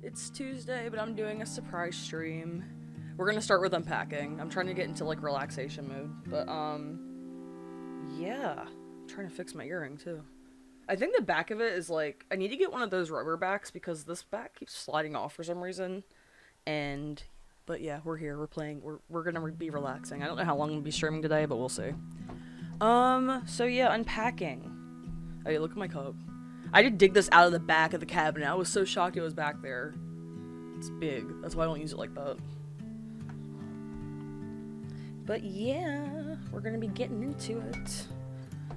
It's Tuesday, but I'm doing a surprise stream. We're gonna start with unpacking. I'm trying to get into like relaxation mode, but yeah. I'm trying to fix my earring too. I think the back of it is like I need to get one of those rubber backs because this back keeps sliding off for some reason. And but yeah, we're here. We're playing. We're gonna be relaxing. I don't know how long I'm gonna be streaming today, but we'll see. So yeah, unpacking. Hey, look at my cup. I did dig this out of the back of the cabinet. I was so shocked it was back there. It's big. That's why I don't use it like that. But yeah, we're gonna be getting into it.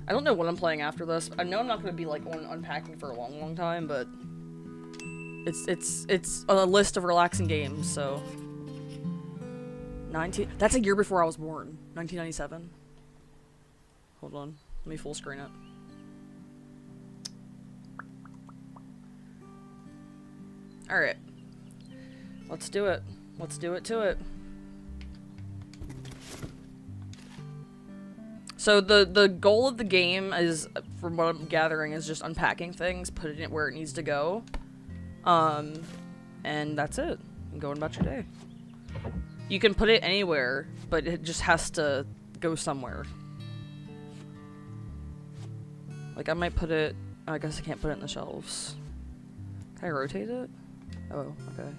I don't know what I'm playing after this. I know I'm not gonna be like on unpacking for a long time, but it's a list of relaxing games. So 19. That's a year before I was born. 1997. Hold on. Let me full screen it. Alright. Let's do it. Let's do it to it. So the goal of the game is, from what I'm gathering, is just unpacking things, putting it where it needs to go. And that's it. And going about your day. You can put it anywhere, but it just has to go somewhere. Like, I might put it... I guess I can't put it in the shelves. Can I rotate it? Oh, okay.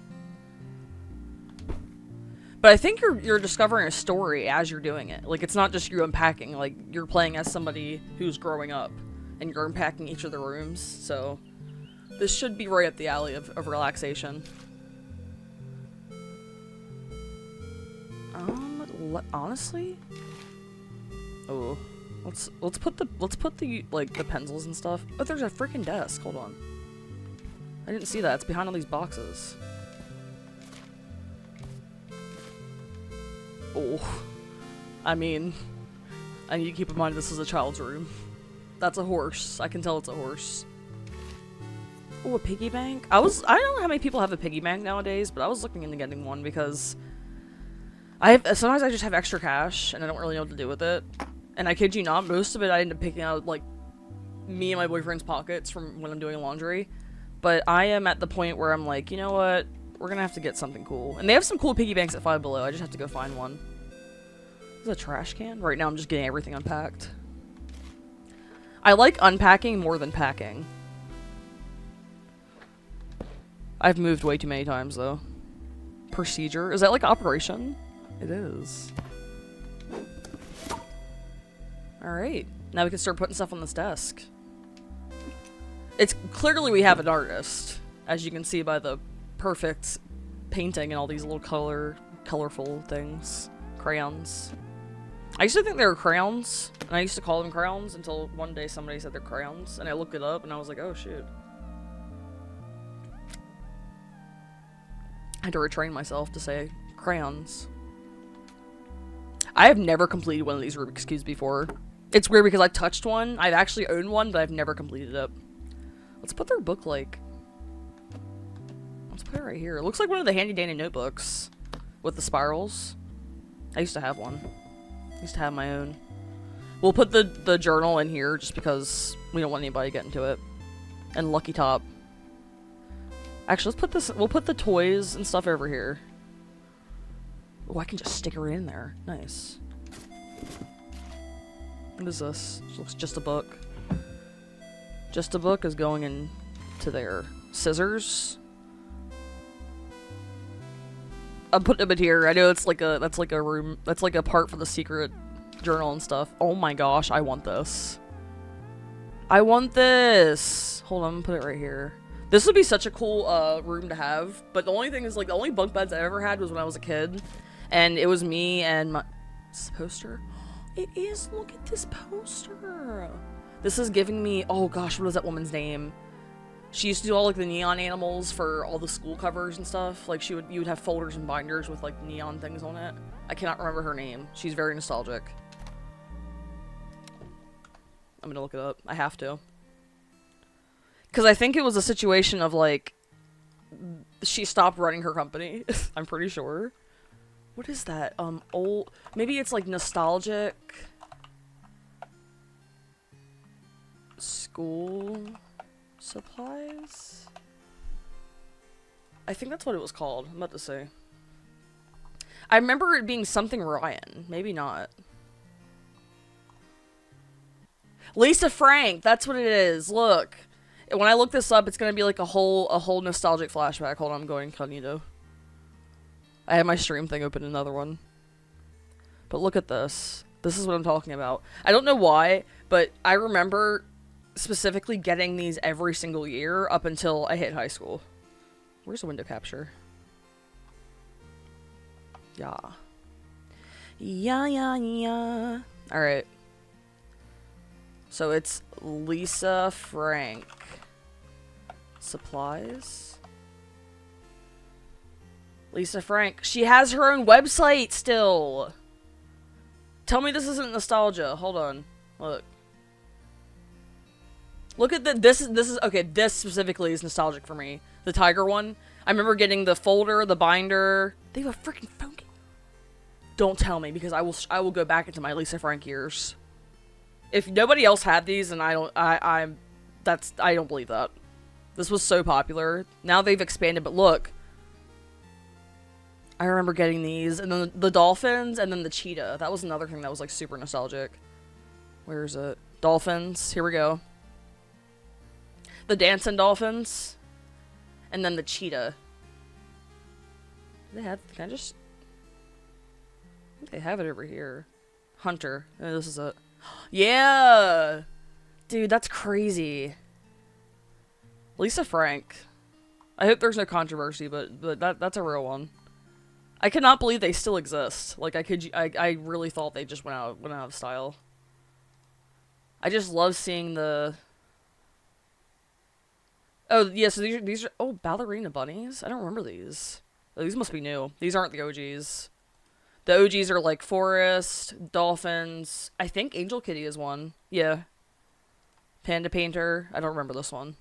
But I think you're discovering a story as you're doing it. Like, it's not just you unpacking. Like, you're playing as somebody who's growing up. And you're unpacking each of the rooms. So, this should be right up the alley of relaxation. Honestly? Oh. Let's put the, like, the pencils and stuff. Oh, there's a freaking desk. Hold on. I didn't see that. It's behind all these boxes. Oh. I mean, I need to keep in mind this is a child's room. That's a horse. I can tell it's a horse. Oh, a piggy bank? I don't know how many people have a piggy bank nowadays, but I was looking into getting one because sometimes I just have extra cash and I don't really know what to do with it. And I kid you not, most of it I end up picking out, like, me and my boyfriend's pockets from when I'm doing laundry. But I am at the point where I'm like, you know what? We're gonna have to get something cool. And they have some cool piggy banks at Five Below. I just have to go find one. Is that a trash can? Right now I'm just getting everything unpacked. I like unpacking more than packing. I've moved way too many times, though. Procedure? Is that like operation? It is. Alright. Now we can start putting stuff on this desk. It's clearly we have an artist, as you can see by the perfect painting and all these little colorful things. Crayons. I used to think they were crayons, and I used to call them crayons until one day somebody said they're crayons, and I looked it up and I was like, oh shoot. I had to retrain myself to say crayons. I have never completed one of these Rubik's Cubes before. It's weird because I touched one. I've actually owned one, but I've never completed it. Let's put their book, like... Let's put it right here. It looks like one of the handy-dandy notebooks with the spirals. I used to have one. I used to have my own. We'll put the journal in here just because we don't want anybody getting to it. And Lucky Top. Actually, let's put this... We'll put the toys and stuff over here. Oh, I can just stick her in there. Nice. What is this? This looks just a book. Just a book is going into there. Scissors. I'm putting them in here. I know it's like that's like a room. That's like a part for the secret journal and stuff. Oh my gosh, I want this. I want this. Hold on, put it right here. This would be such a cool room to have. But the only thing is, like, the only bunk beds I ever had was when I was a kid, and it was me and my poster. It is. Look at this poster. This is giving me... Oh gosh, what is that woman's name? She used to do all, like, the neon animals for all the school covers and stuff. Like, you would have folders and binders with, like, neon things on it. I cannot remember her name. She's very nostalgic. I'm gonna look it up. I have to. Because I think it was a situation of, like... She stopped running her company. I'm pretty sure. What is that? Old... Maybe it's, like, nostalgic... School supplies? I think that's what it was called. I'm about to say. I remember it being something Ryan. Maybe not. Lisa Frank. That's what it is. Look. When I look this up, it's gonna be like a whole nostalgic flashback. Hold on, I'm going incognito. I have my stream thing open, another one. But look at this. This is what I'm talking about. I don't know why, but I remember specifically getting these every single year up until I hit high school. Where's the window capture? Yeah. Yeah. Alright. So it's Lisa Frank. Supplies. Lisa Frank. She has her own website still. Tell me this isn't nostalgia. Hold on. Look. Look at the this is okay, this specifically is nostalgic for me. The tiger one. I remember getting the folder, the binder. They have a freaking phone game. Don't tell me, because I will go back into my Lisa Frank years. If nobody else had these, and I don't believe that. This was so popular. Now they've expanded, but look. I remember getting these, and then the dolphins, and then the cheetah. That was another thing that was like super nostalgic. Where is it? Dolphins. Here we go. The dancing dolphins, and then the cheetah. They have. Can I just? I think they have it over here. Hunter. Oh, this is it. Yeah, dude, that's crazy. Lisa Frank. I hope there's no controversy, but that's a real one. I cannot believe they still exist. Like I really thought they just went out of style. I just love seeing the. Oh yeah, so these are oh, ballerina bunnies. I don't remember these. Oh, these must be new. These aren't the OGs. The OGs are like Forest, Dolphins. I think Angel Kitty is one. Yeah. Panda Painter. I don't remember this one.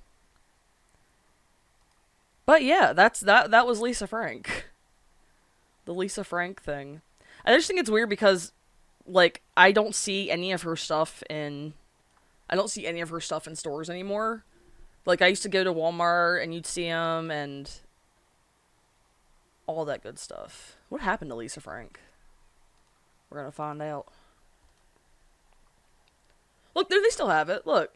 But yeah, that was Lisa Frank. The Lisa Frank thing. I just think it's weird because, like, I don't see any of her stuff in stores anymore. Like, I used to go to Walmart and you'd see them and all that good stuff. What happened to Lisa Frank? We're gonna find out. Look, there they still have it. Look.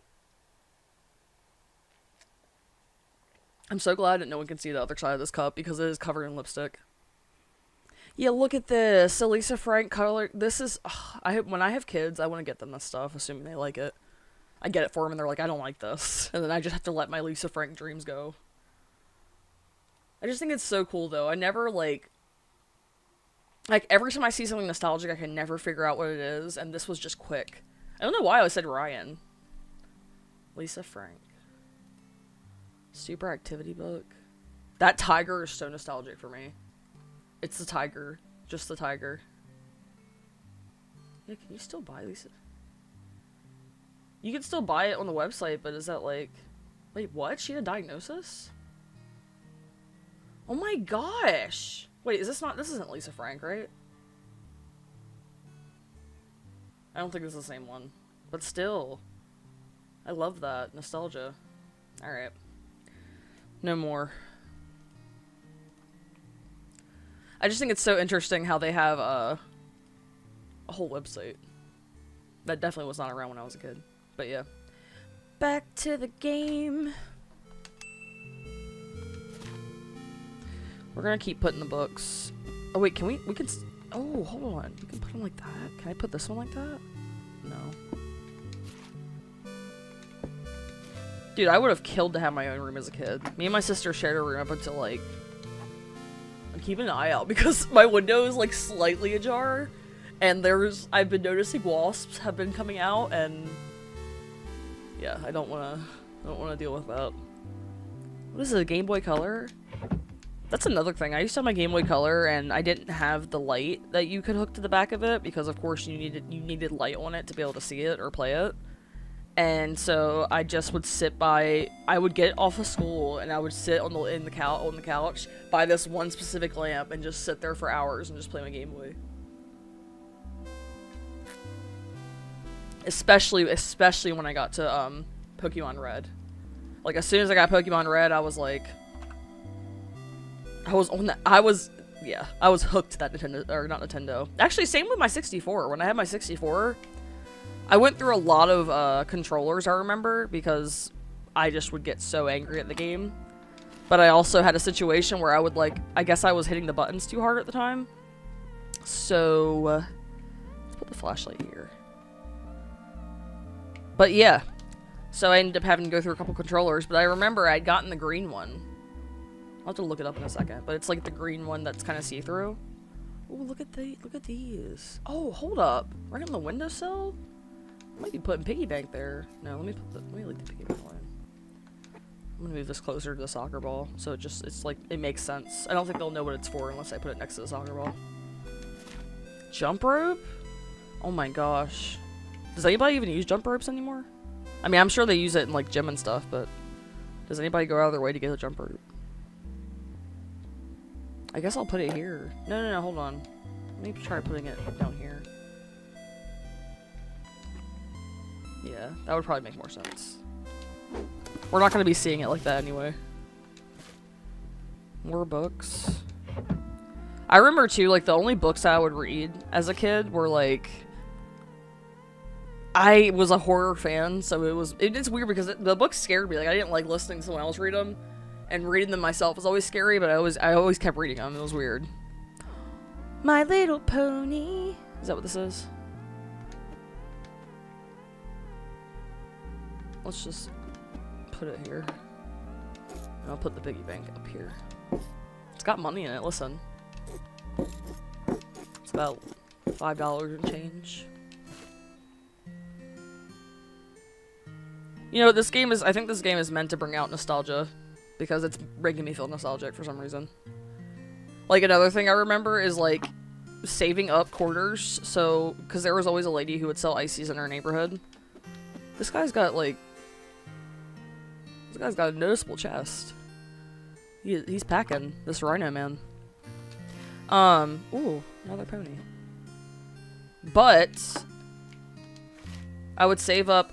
I'm so glad that no one can see the other side of this cup because it is covered in lipstick. Yeah, look at this. The Lisa Frank color. This is. I hope when I have kids, I want to get them this stuff, assuming they like it. I get it for them, and they're like, I don't like this. And then I just have to let my Lisa Frank dreams go. I just think it's so cool, though. I never, like, every time I see something nostalgic, I can never figure out what it is, and this was just quick. I don't know why I said Ryan. Lisa Frank. Super activity book. That tiger is so nostalgic for me. It's the tiger. Just the tiger. Yeah, can you still buy Lisa? You can still buy it on the website, but is that like... Wait, what? She had a diagnosis? Oh my gosh! Wait, is this not... This isn't Lisa Frank, right? I don't think this is the same one. But still. I love that. Nostalgia. Alright. No more. I just think it's so interesting how they have a whole website. That definitely was not around when I was a kid. But yeah. Back to the game. We're gonna keep putting the books. Oh wait, can we can... Oh, hold on. We can put them like that? Can I put this one like that? No. Dude, I would have killed to have my own room as a kid. Me and my sister shared a room up until, like... I'm keeping an eye out because my window is, like, slightly ajar. And I've been noticing wasps have been coming out, and... Yeah, I don't wanna deal with that. What is it, a Game Boy Color? That's another thing. I used to have my Game Boy Color, and I didn't have the light that you could hook to the back of it, because of course you needed light on it to be able to see it or play it. And so I just would sit by. I would get off of school, and I would sit on the couch by this one specific lamp, and just sit there for hours and just play my Game Boy. Especially when I got to Pokemon Red. Like, as soon as I got Pokemon Red, I was like, I was on that. Yeah, I was hooked to that Nintendo, or not Nintendo. Actually, same with my 64. When I had my 64, I went through a lot of controllers, I remember, because I just would get so angry at the game. But I also had a situation where I would, like, I guess I was hitting the buttons too hard at the time. So, let's put the flashlight here. But yeah, so I ended up having to go through a couple controllers, but I remember I'd gotten the green one. I'll have to look it up in a second, but it's like the green one that's kind of see-through. Oh, look at these. Oh, hold up. Right on the windowsill? I might be putting piggy bank there. No, let me leave the piggy bank alone. I'm gonna move this closer to the soccer ball, so it's like, it makes sense. I don't think they'll know what it's for unless I put it next to the soccer ball. Jump rope? Oh my gosh. Does anybody even use jump ropes anymore? I mean, I'm sure they use it in like gym and stuff, but does anybody go out of their way to get a jump rope? I guess I'll put it here. No, hold on. Let me try putting it down here. Yeah, that would probably make more sense. We're not going to be seeing it like that anyway. More books. I remember too, like, the only books I would read as a kid were like... I was a horror fan, so it's weird because the books scared me. Like, I didn't like listening to someone else read them. And reading them myself was always scary, but I always kept reading them. It was weird. My Little Pony. Is that what this is? Let's just put it here. And I'll put the piggy bank up here. It's got money in it, listen. It's about $5 and change. You know, I think this game is meant to bring out nostalgia. Because it's making me feel nostalgic for some reason. Like, another thing I remember is, like, saving up quarters. So, because there was always a lady who would sell ices in our neighborhood. This guy's got a noticeable chest. He's packing, this rhino man. Ooh, another pony. But, I would save up,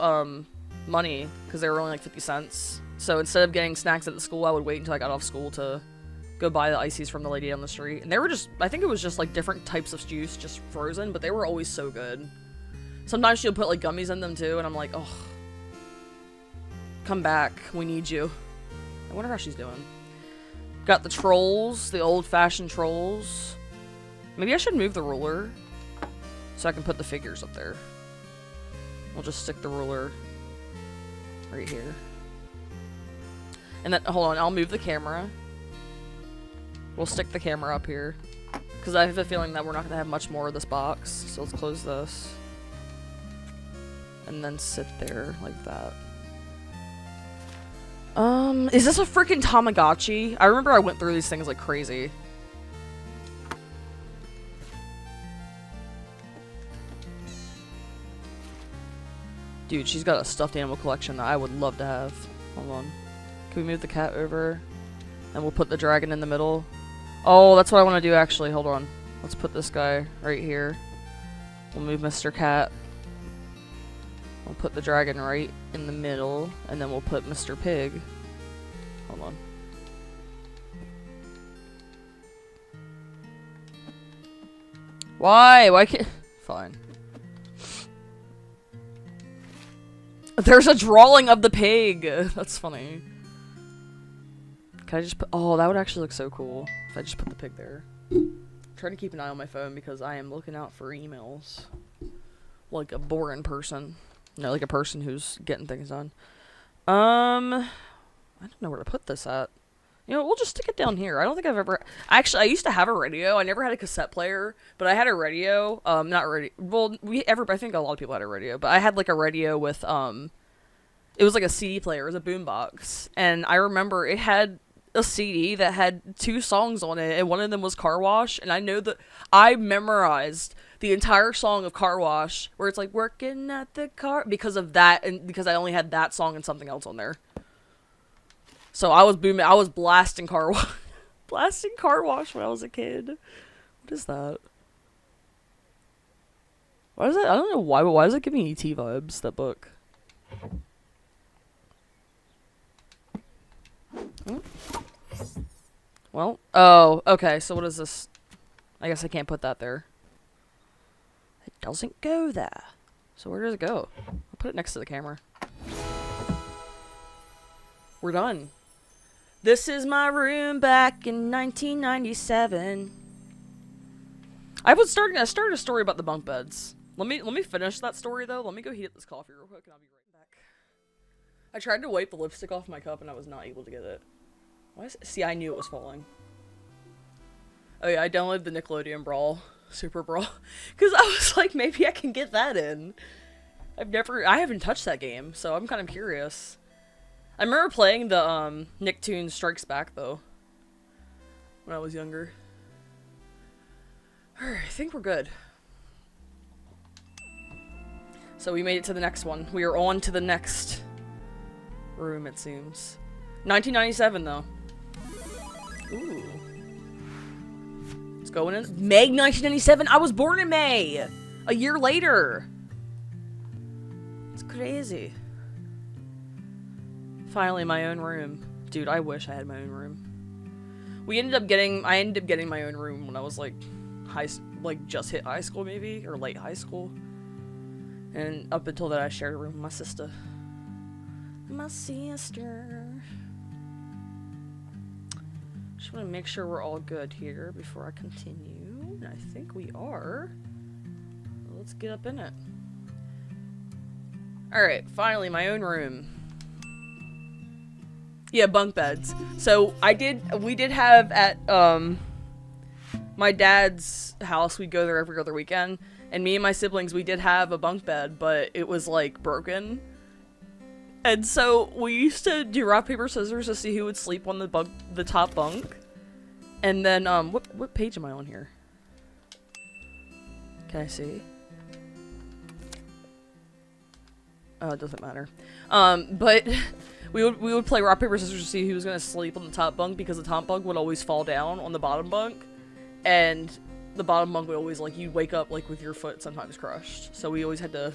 money, because they were only like 50 cents. So instead of getting snacks at the school, I would wait until I got off school to go buy the ices from the lady down the street. And they were just, I think it was just like different types of juice, just frozen, but they were always so good. Sometimes she'll put like gummies in them too, and I'm like, oh, come back, we need you. I wonder how she's doing. Got the trolls, the old-fashioned trolls. Maybe I should move the ruler so I can put the figures up there. We'll just stick the ruler right here. And then, hold on, I'll move the camera. We'll stick the camera up here. Because I have a feeling that we're not going to have much more of this box. So let's close this. And then sit there like that. Is this a freaking Tamagotchi? I remember I went through these things like crazy. Dude, she's got a stuffed animal collection that I would love to have. Hold on. Can we move the cat over? And we'll put the dragon in the middle. Oh, that's what I want to do actually. Hold on. Let's put this guy right here. We'll move Mr. Cat. We'll put the dragon right in the middle. And then we'll put Mr. Pig. Hold on. Why? Why can't... Fine. There's a drawing of the pig! That's funny. Can I just put... Oh, that would actually look so cool if I just put the pig there. I'm trying to keep an eye on my phone because I am looking out for emails. Like a boring person. No, like a person who's getting things done. I don't know where to put this at. You know, we'll just stick it down here. I don't think I've ever... Actually, I used to have a radio. I never had a cassette player, but I had a radio. Not radio... Well, I think a lot of people had a radio, but I had like a radio with, it was like a CD player. It was a boombox. And I remember it had a CD that had 2 songs on it, and one of them was Car Wash, and I know that I memorized the entire song of Car Wash, where it's like, working at the car, because of that, and because I only had that song and something else on there. So I was blasting Car Wash, blasting Car Wash when I was a kid. What is that? Why is that? I don't know why, but why does it give me E.T. vibes, that book? Well, oh, okay, so what is this? I guess I can't put that there. It doesn't go there. So where does it go? I'll put it next to the camera. We're done. This is my room back in 1997. I started a story about the bunk beds. Let me finish that story though. Let me go heat up this coffee real quick and I'll be right back. I tried to wipe the lipstick off my cup and I was not able to get it. See, I knew it was falling. Oh yeah, I downloaded the Nickelodeon Brawl, Super Brawl, because I was like, maybe I can get that in. I haven't touched that game, so I'm kind of curious. I remember playing the, Nicktoons Strikes Back, though, when I was younger. Alright, I think we're good. So we made it to the next one. We are on to the next room, it seems. 1997, though. Ooh. It's going in. May 1997? I was born in May! A year later! It's crazy. Finally, my own room. Dude, I wish I had my own room. I ended up getting my own room when I was like just hit high school maybe, or late high school. And up until that I shared a room with my sister. My sister. Just want to make sure we're all good here before I continue. And I think we are. Let's get up in it. Alright, finally my own room. Yeah, bunk beds. So we did have at my dad's house, we'd go there every other weekend, and me and my siblings, we did have a bunk bed, but it was like broken. And so we used to do rock, paper, scissors to see who would sleep on the top bunk. And then what page am I on here? Can I see? Oh, it doesn't matter. But we would play rock, paper, scissors to see who was gonna sleep on the top bunk, because the top bunk would always fall down on the bottom bunk, and the bottom bunk would always, like, you'd wake up like with your foot sometimes crushed. So we always had to.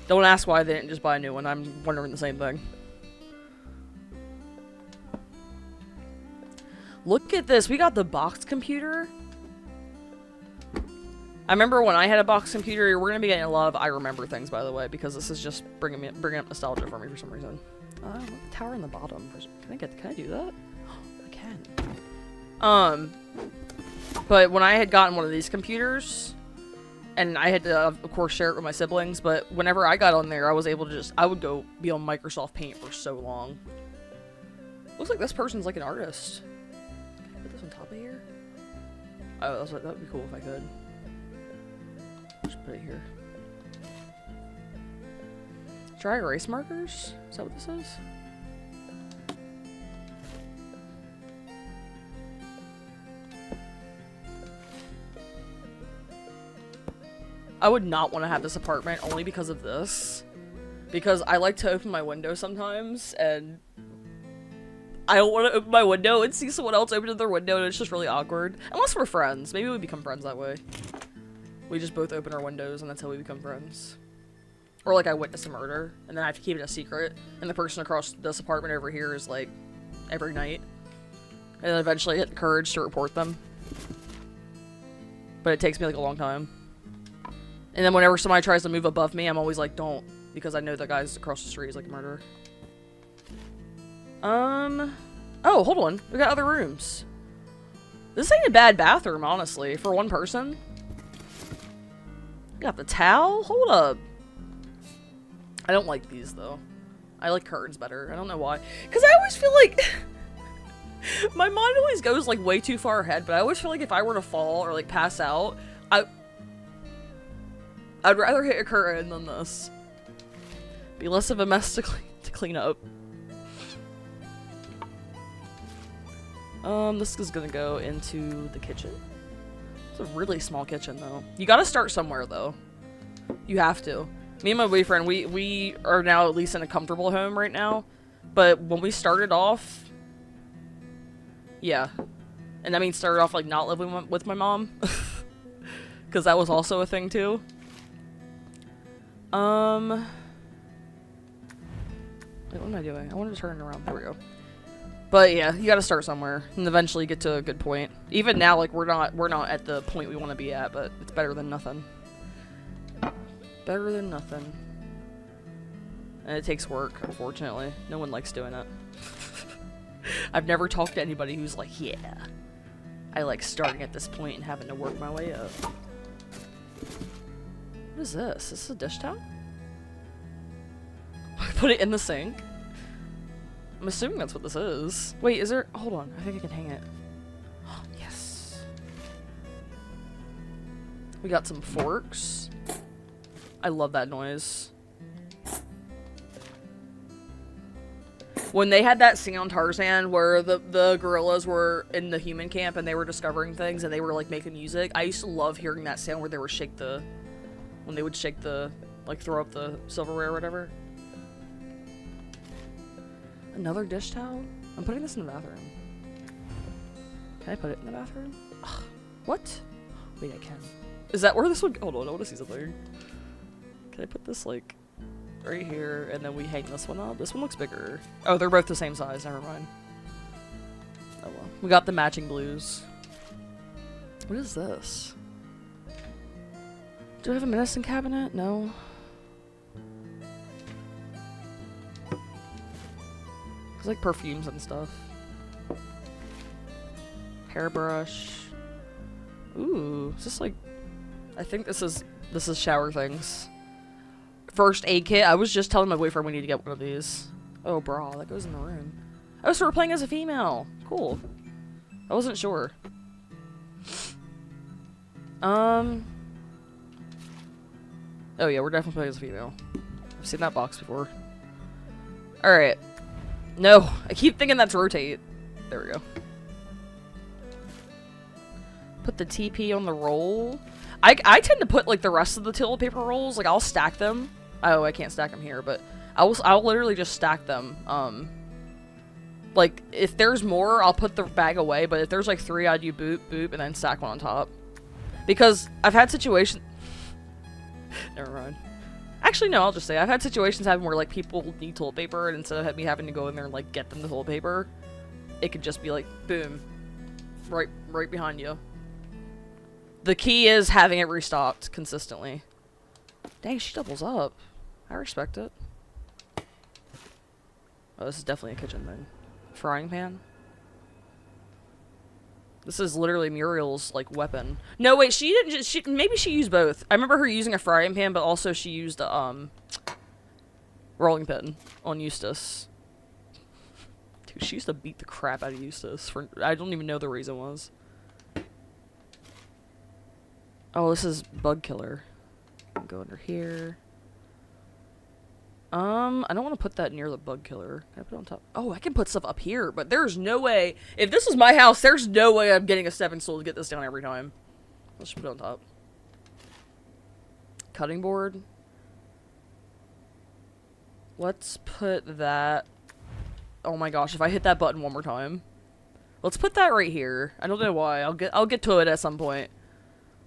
Don't ask why they didn't just buy a new one. I'm wondering the same thing. Look at this. We got the box computer. I remember when I had a box computer. We're gonna be getting a lot of I remember things, by the way, because this is just bringing up nostalgia for me for some reason. Look, the tower in the bottom. Can I do that? I can. But when I had gotten one of these computers, and I had to, of course, share it with my siblings, but whenever I got on there, I was able to I would go be on Microsoft Paint for so long. Looks like this person's like an artist. Can I put this on top of here? Oh, that would be cool if I could. Just put it here. Dry erase markers? Is that what this is? I would not want to have this apartment only because of this. Because I like to open my window sometimes, and I don't want to open my window and see someone else open their window, and it's just really awkward. Unless we're friends. Maybe we become friends that way. We just both open our windows, and that's how we become friends. Or like I witness a murder, and then I have to keep it a secret, and the person across this apartment over here is like, every night. And then eventually I get the courage to report them. But it takes me like a long time. And then whenever somebody tries to move above me, I'm always like, don't. Because I know the guys across the street is like a murderer. Oh, hold on. We got other rooms. This ain't a bad bathroom, honestly, for one person. Got the towel? Hold up. I don't like these, though. I like curtains better. I don't know why. Because I always feel like... my mind always goes, like, way too far ahead, but I always feel like if I were to fall or, like, pass out, I'd rather hit a curtain than this. Be less of a mess to clean up. This is gonna go into the kitchen. It's a really small kitchen, though. You gotta start somewhere, though. You have to. Me and my boyfriend, we are now at least in a comfortable home right now. But when we started off... Yeah. And that means started off, like, not living with my mom. Because that was also a thing, too. Wait, what am I doing? I wanted to turn it around. There we go. But yeah, you gotta start somewhere and eventually get to a good point. Even now, like, we're not at the point we want to be at, but it's better than nothing. Better than nothing. And it takes work, unfortunately. No one likes doing it. I've never talked to anybody who's like, yeah, I like starting at this point and having to work my way up. What is this? Is this a dish towel? Put it in the sink? I'm assuming that's what this is. Wait, is there... Hold on. I think I can hang it. Yes. We got some forks. I love that noise. When they had that scene on Tarzan where the gorillas were in the human camp and they were discovering things and they were like making music, I used to love hearing that sound where they would shake the... When they would shake the... Like throw up the silverware or whatever. Another dish towel? I'm putting this in the bathroom. Can I put it in the bathroom? Ugh, what? Wait, I can. Is that where this would... Hold on, I want to see something. Can I put this like... right here, and then we hang this one up. This one looks bigger. Oh, they're both the same size. Never mind. Oh well. We got the matching blues. What is this? Do I have a medicine cabinet? No. It's like perfumes and stuff. Hairbrush. Ooh, is this like... I think this is shower things. First aid kit. I was just telling my boyfriend we need to get one of these. Oh, bra. That goes in the room. Oh, so we're playing as a female. Cool. I wasn't sure. Oh, yeah, we're definitely playing as a female. I've seen that box before. Alright. No. I keep thinking that's rotate. There we go. Put the TP on the roll. I tend to put, like, the rest of the toilet paper rolls, like, I'll stack them. Oh, I can't stack them here, but I'll literally just stack them. Like, if there's more, I'll put the bag away, but if there's, like, 3, I'd do boop, boop, and then stack one on top. Because I've had situations... Never mind. Actually, no, I'll just say, I've had situations happen where, like, people need toilet paper, and instead of me having to go in there and, like, get them the toilet paper, it could just be, like, boom. Right behind you. The key is having it restocked consistently. Dang, she doubles up. I respect it. Oh, this is definitely a kitchen thing. Frying pan. This is literally Muriel's, like, weapon. No, wait, she didn't just... maybe she used both. I remember her using a frying pan, but also she used a, rolling pin on Eustace. Dude, she used to beat the crap out of Eustace. I don't even know the reason was. Oh, this is bug killer. Go under here. I don't want to put that near the bug killer. Can I put it on top? Oh, I can put stuff up here, but there's no way. If this was my house, there's no way I'm getting a stepping stool to get this down every time. Let's just put it on top. Cutting board. Let's put that. Oh my gosh, if I hit that button one more time. Let's put that right here. I don't know why. I'll get to it at some point.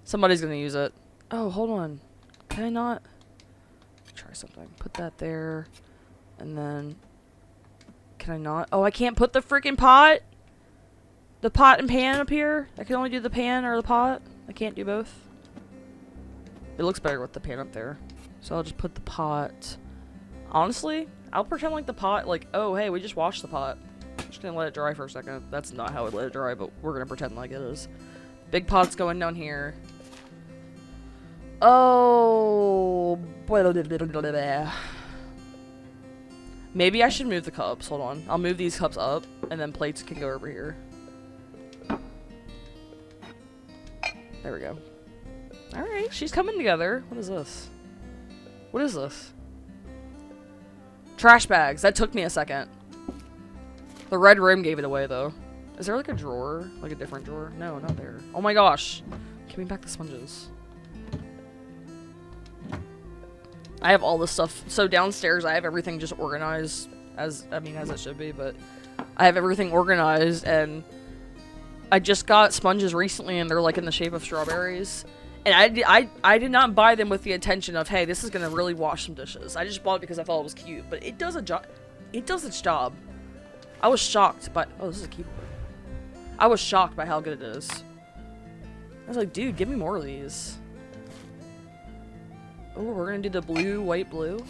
Somebody's gonna use it. Oh, hold on. Can I not? Try something. Put that there. And then... Can I not? Oh, I can't put the freaking pot? The pot and pan up here? I can only do the pan or the pot. I can't do both. It looks better with the pan up there. So I'll just put the pot... Honestly, I'll pretend like the pot, like, oh, hey, we just washed the pot. I'm just gonna let it dry for a second. That's not how I let it dry, but we're gonna pretend like it is. Big pot's going down here. Oh, maybe I should move the cups. Hold on. I'll move these cups up, and then plates can go over here. There we go. Alright, she's coming together. What is this? What is this? Trash bags. That took me a second. The red rim gave it away, though. Is there, like, a drawer? Like, a different drawer? No, not there. Oh my gosh. Give me back the sponges. I have all this stuff. So downstairs, I have everything just organized as it should be, but I have everything organized, and I just got sponges recently, and they're like in the shape of strawberries. And I did not buy them with the intention of, hey, this is gonna really wash some dishes. I just bought it because I thought it was cute, but it does a job. It does its job. I was shocked by. Oh, this is a keyboard. I was shocked by how good it is. I was like, dude, give me more of these. Oh, we're gonna do the blue, white, blue.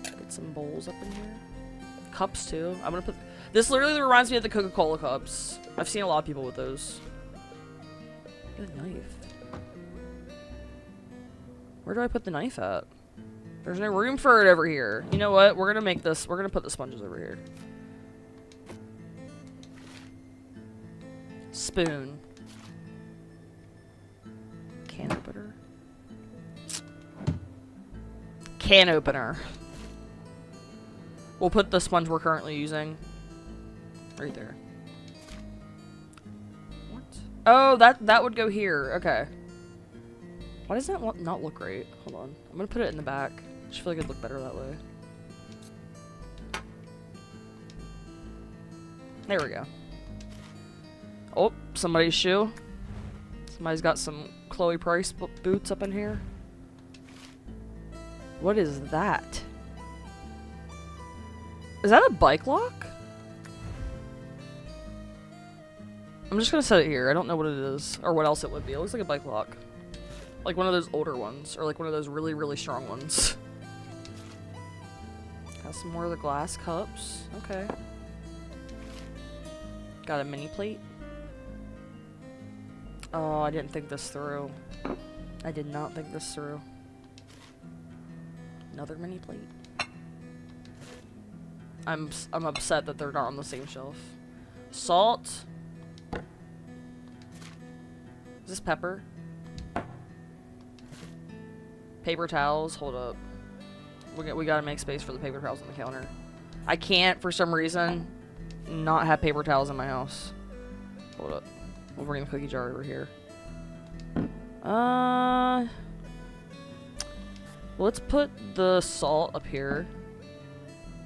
Get some bowls up in here. Cups too. I'm gonna put. This literally reminds me of the Coca-Cola cups. I've seen a lot of people with those. Get a knife. Where do I put the knife at? There's no room for it over here. You know what? We're gonna make this. We're gonna put the sponges over here. Spoon. Can opener. Can opener. We'll put the sponge we're currently using right there. What? Oh, that would go here. Okay. Why does that not look right? Hold on. I'm gonna put it in the back. I just feel like it'd look better that way. There we go. Oh, somebody's shoe. Somebody's got some Chloe Price boots up in here. What is that? Is that a bike lock? I'm just gonna set it here. I don't know what it is or what else it would be. It looks like a bike lock. Like one of those older ones, or like one of those really, really strong ones. Got some more of the glass cups. Okay. Got a mini plate. Oh, I didn't think this through. I did not think this through. Another mini plate. I'm upset that they're not on the same shelf. Salt. Is this pepper? Paper towels. Hold up. We gotta make space for the paper towels on the counter. I can't, for some reason, not have paper towels in my house. Hold up. We'll bring the cookie jar over here. Let's put the salt up here.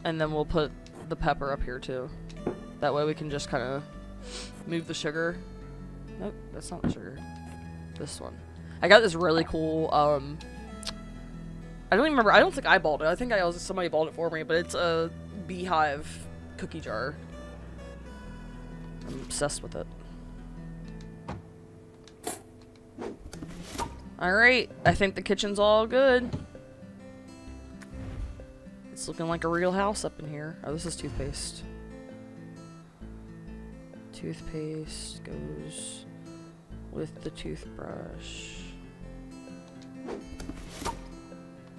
And then we'll put the pepper up here too. That way we can just kind of move the sugar. Nope, that's not the sugar. This one. I got this really cool, I don't even remember. I don't think I bought it. I think somebody bought it for me, but it's a beehive cookie jar. I'm obsessed with it. Alright, I think the kitchen's all good. It's looking like a real house up in here. Oh, this is toothpaste. Toothpaste goes with the toothbrush.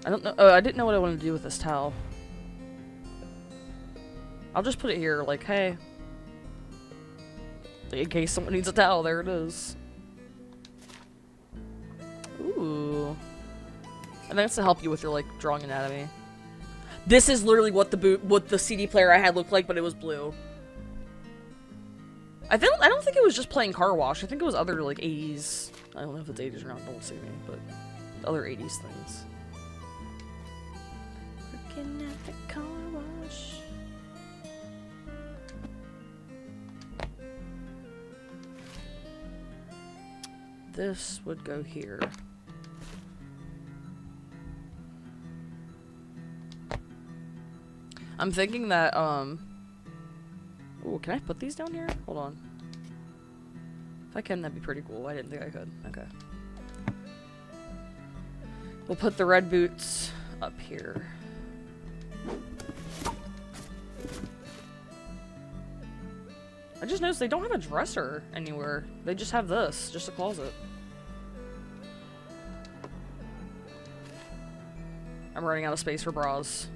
I don't know. Oh, I didn't know what I wanted to do with this towel. I'll just put it here, like, hey. In case someone needs a towel, there it is. Ooh. And that's to help you with your, like, drawing anatomy. This is literally what the CD player I had looked like, but it was blue. I don't think it was just playing Car Wash. I think it was other, like, 80s. I don't know if it's 80s or not, don't see me, but other 80s things. Looking at the car wash. This would go here. I'm thinking that, ooh, can I put these down here? Hold on. If I can, that'd be pretty cool. I didn't think I could. Okay. We'll put the red boots up here. I just noticed they don't have a dresser anywhere. They just have this, just a closet. I'm running out of space for bras.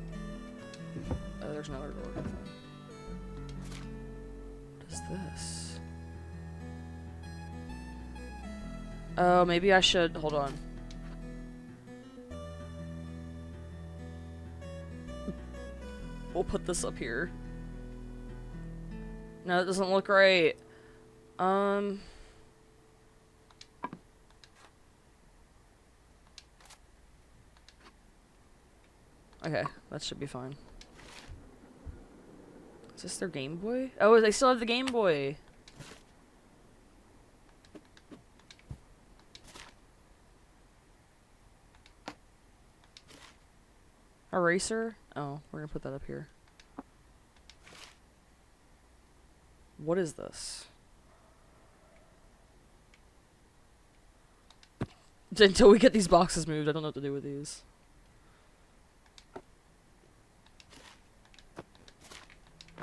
Oh, there's another door. What is this? Oh, maybe I should. Hold on. We'll put this up here. No, it doesn't look right. Okay, that should be fine. Is this their Game Boy? Oh, they still have the Game Boy. Eraser? Oh, we're gonna put that up here. What is this? Until we get these boxes moved, I don't know what to do with these.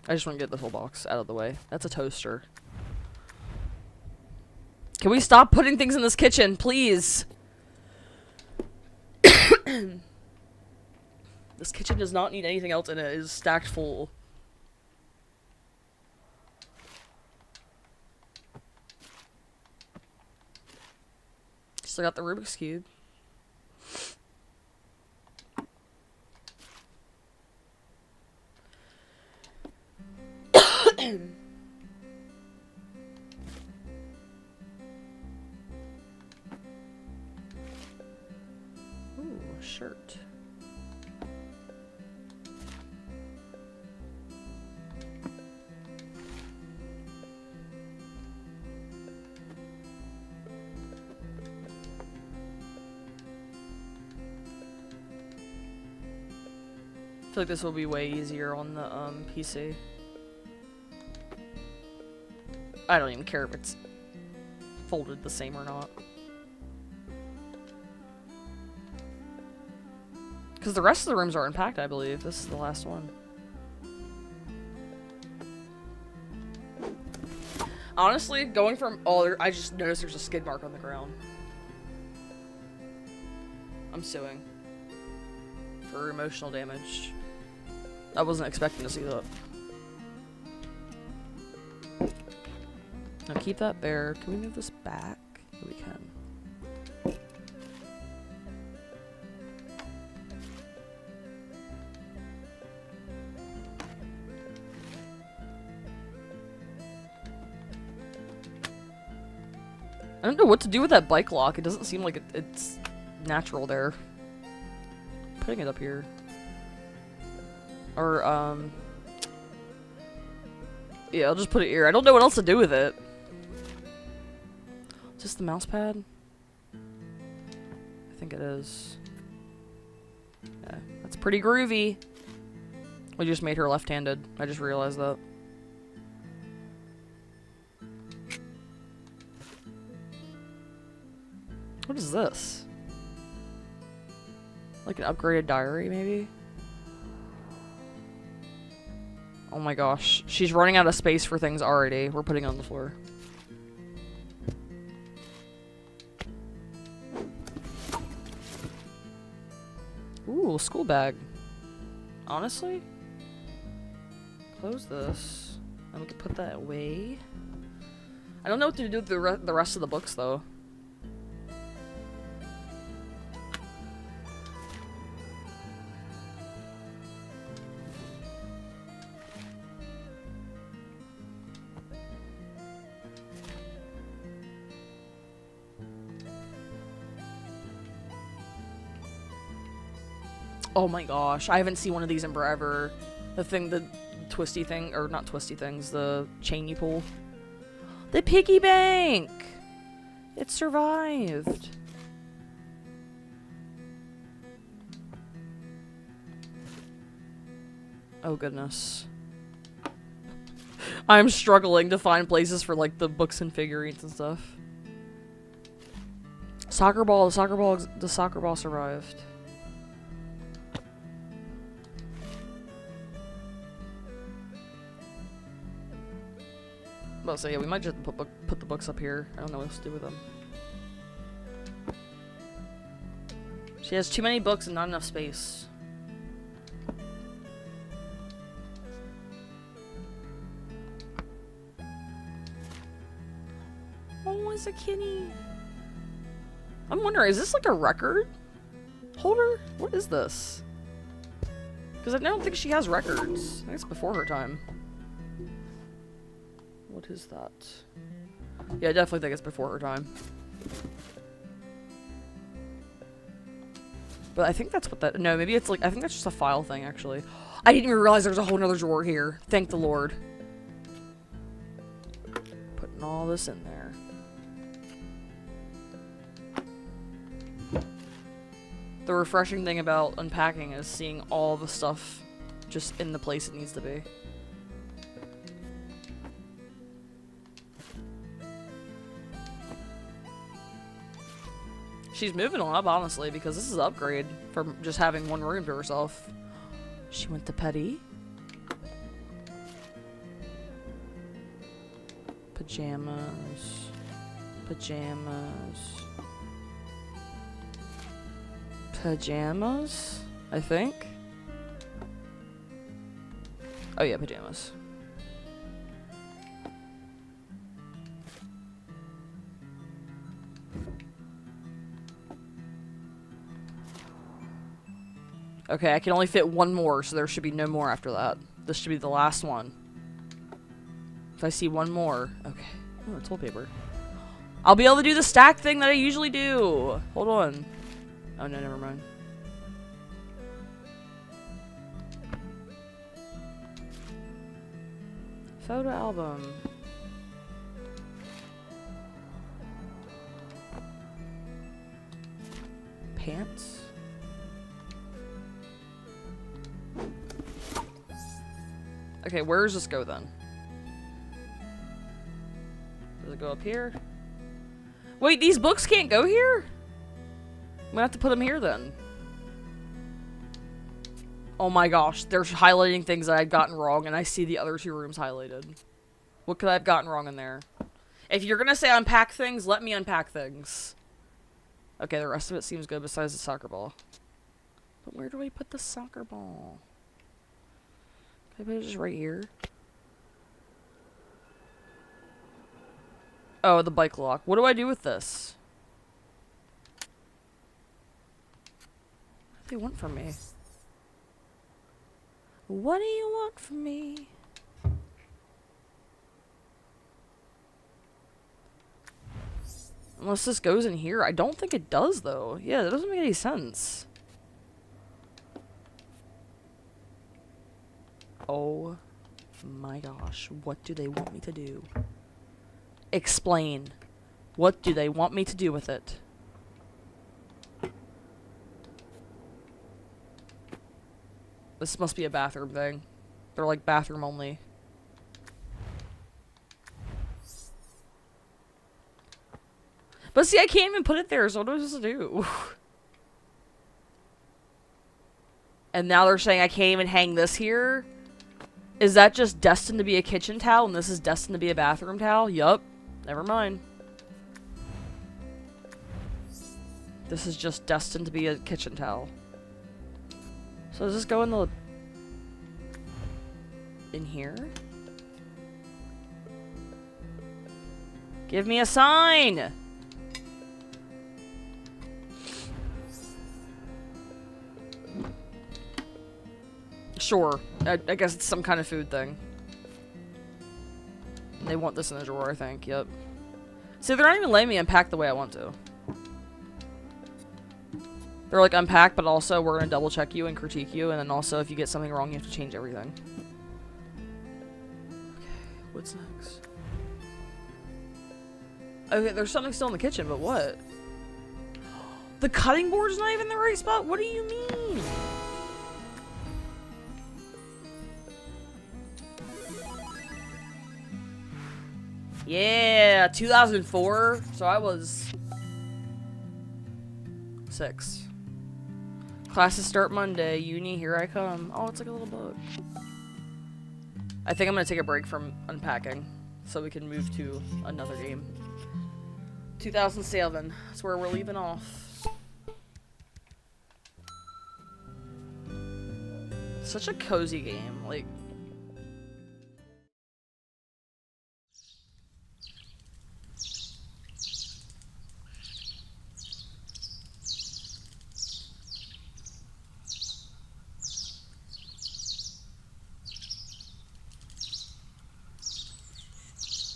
I just want to get this whole box out of the way. That's a toaster. Can we stop putting things in this kitchen, please? This kitchen does not need anything else in it. It is stacked full. Still got the Rubik's Cube. Ooh, a shirt. I feel like this will be way easier on the PC. I don't even care if it's folded the same or not. Because the rest of the rooms are unpacked, I believe. This is the last one. Honestly, going from I just noticed there's a skid mark on the ground. I'm suing. For emotional damage. I wasn't expecting to see that. Now keep that there. Can we move this back? Yeah, we can. I don't know what to do with that bike lock. It doesn't seem like it's natural there. Putting it up here. Or, yeah, I'll just put it here. I don't know what else to do with it. Is this the mouse pad? I think it is. Yeah, that's pretty groovy. We just made her left-handed. I just realized that. What is this? Like an upgraded diary, maybe? Oh my gosh. She's running out of space for things already. We're putting it on the floor. Ooh, school bag. Honestly? Close this. And we can put that away. I don't know what to do with the rest of the books, though. Oh my gosh, I haven't seen one of these in forever. The twisty thing, or not twisty things, the chain you pull. The piggy bank! It survived. Oh the places for like the books and figurines and stuff. Soccer ball, the soccer ball survived. So yeah, we might just put the books up here. I don't know what else to do with them. She has too many books and not enough space. Oh, it's a kitty. I'm wondering, is this like a record holder? What is this? Because I don't think she has records. I think it's before her time. What is that? Yeah, I definitely think it's before her time. But I think that's what that... No, maybe it's like... I think that's just a file thing, actually. I didn't even realize there's a whole nother drawer here. Thank the Lord. Putting all this in there. The refreshing thing about unpacking is seeing all the stuff just in the place it needs to be. She's moving up, honestly, because this is an upgrade from just having one room to herself. She went to petty. Pajamas. Pajamas. Pajamas? I think? Oh yeah, pajamas. Okay, I can only fit one more, so there should be no more after that. This should be the last one. If I see one more... Okay. Oh, toilet paper. I'll be able to do the stack thing that I usually do! Hold on. Oh no, never mind. Photo album. Pants? Okay, where does this go then? Does it go up here? Wait, these books can't go here? I'm gonna have to put them here then. Oh my gosh, they're highlighting things that I've gotten wrong, and I see the other two rooms highlighted. What could I have gotten wrong in there? If you're gonna say unpack things, let me unpack things. Okay, the rest of it seems good besides the soccer ball. But where do I put the soccer ball? Can I put it just right here? Oh, the bike lock. What do I do with this? What do they want from me? What do you want from me? Unless this goes in here. I don't think it does, though. Yeah, that doesn't make any sense. Oh my gosh. What do they want me to do? Explain. What do they want me to do with it? This must be a bathroom thing. They're like bathroom only. But see, I can't even put it there, so what am I supposed to do? And now they're saying I can't even hang this here? Is that just destined to be a kitchen towel and this is destined to be a bathroom towel? Yup. Never mind. This is just destined to be a kitchen towel. So does this go in the... in here? Give me a sign! Sure. I guess it's some kind of food thing. They want this in the drawer, I think. Yep. See, they're not even letting me unpack the way I want to. They're like, unpack, but also we're gonna double check you and critique you, and then also if you get something wrong, you have to change everything. Okay, what's next? Okay, there's something still in the kitchen, but what? The cutting board's not even in the right spot? What do you mean? Yeah, 2004. So I was 6. Classes start Monday. Uni, here I come. Oh, it's like a little book. I think I'm gonna take a break from unpacking so we can move to another game. 2007. That's where we're leaving off. Such a cozy game. Like,